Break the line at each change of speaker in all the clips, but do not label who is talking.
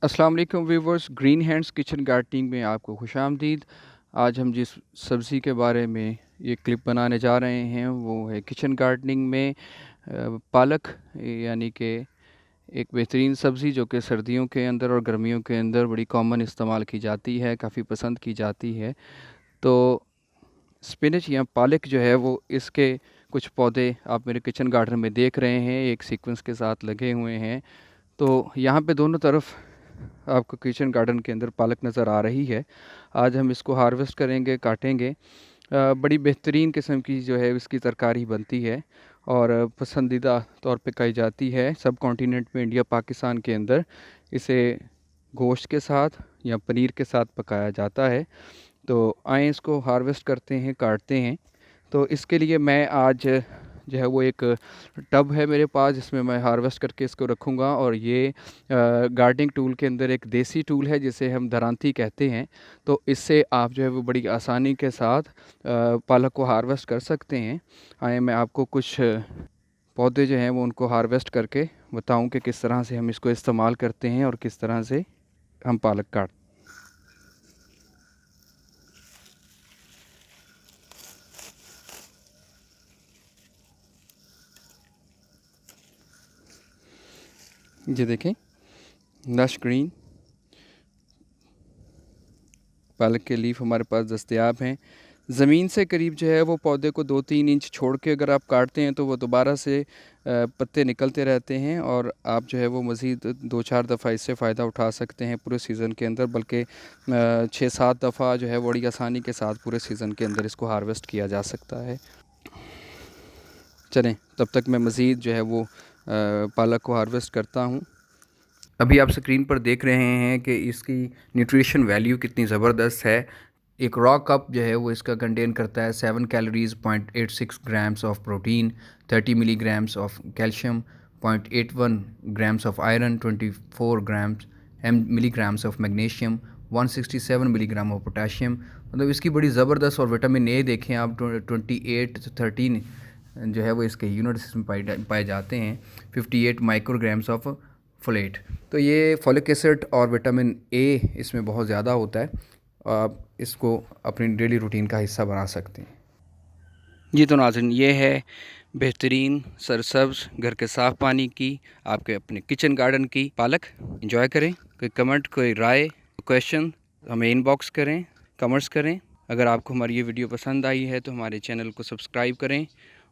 अस्सलाम वालेकुम viewers, green hands kitchen gardening में आपको खुशामदीद। आज हम जिस सब्ज़ी के बारे में ये क्लिप बनाने जा रहे हैं वो है किचन गार्डनिंग में पालक, यानी कि एक बेहतरीन सब्ज़ी जो कि सर्दियों के अंदर और गर्मियों के अंदर बड़ी कॉमन इस्तेमाल की जाती है, काफ़ी पसंद की जाती है। तो स्पिनच या पालक जो है वो इसके कुछ पौधे आप मेरे किचन गार्डन में देख रहे हैं, एक सीक्वेंस के साथ लगे हुए हैं। तो यहाँ पे दोनों तरफ आपको किचन गार्डन के अंदर पालक नज़र आ रही है। आज हम इसको हार्वेस्ट करेंगे, काटेंगे। बड़ी बेहतरीन किस्म की जो है इसकी तरकारी बनती है और पसंदीदा तौर पे खाई जाती है सब कॉन्टिनेंट में, इंडिया पाकिस्तान के अंदर इसे गोश्त के साथ या पनीर के साथ पकाया जाता है। तो आएँ इसको हार्वेस्ट करते हैं, काटते हैं। तो इसके लिए मैं आज जो है वो एक टब है मेरे पास जिसमें मैं हार्वेस्ट करके इसको रखूँगा। और ये गार्डनिंग टूल के अंदर एक देसी टूल है जिसे हम दरांती कहते हैं। तो इससे आप जो है वो बड़ी आसानी के साथ पालक को हार्वेस्ट कर सकते हैं। आइए मैं आपको कुछ पौधे जो हैं वो उनको हार्वेस्ट करके बताऊं कि किस तरह से हम इसको इस्तेमाल करते हैं और किस तरह से हम पालक काट। ये देखें, लश ग्रीन पालक के लीफ हमारे पास दस्तयाब हैं। ज़मीन से करीब जो है वो पौधे को 2-3 इंच छोड़ के अगर आप काटते हैं तो वो दोबारा से पत्ते निकलते रहते हैं और आप जो है वो मज़ीद 2-4 दफ़ा इससे फ़ायदा उठा सकते हैं पूरे सीज़न के अंदर, बल्कि 6-7 दफ़ा जो है बड़ी आसानी के साथ पूरे सीज़न के अंदर इसको हार्वेस्ट किया जा सकता है। चलें, तब तक मैं मज़ीद जो है वो पालक को हार्वेस्ट करता हूँ। अभी आप स्क्रीन पर देख रहे हैं कि इसकी न्यूट्रिशन वैल्यू कितनी ज़बरदस्त है। एक रॉ कप जो है वो इसका कंटेन करता है 7 calories, 0.86 grams of protein, 30 milligrams of calcium, 0.81 grams of iron, 24 grams milligrams of magnesium, 167 milligram of potassium. मतलब इसकी बड़ी ज़बरदस्त। और विटामिन ए देखें आप, 28 से 13 जो है वो इसके यूनिट्स में पाए जाते हैं, 58 माइक्रोग्राम्स ऑफ फोलेट। तो ये फॉलिक एसिड और विटामिन ए इसमें बहुत ज़्यादा होता है। आप इसको अपनी डेली रूटीन का हिस्सा बना सकते हैं। जी तो नाज़रीन, ये है बेहतरीन सरसब्ज़ घर के साफ़ पानी की आपके अपने किचन गार्डन की पालक। एंजॉय करें। कोई कमेंट, कोई राय, क्वेश्चन हमें इनबॉक्स करें, कमेंट्स करें। अगर आपको हमारी ये वीडियो पसंद आई है तो हमारे चैनल को सब्सक्राइब करें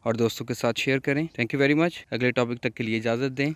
और दोस्तों के साथ शेयर करें। Thank you very much. अगले टॉपिक तक के लिए इजाज़त दें।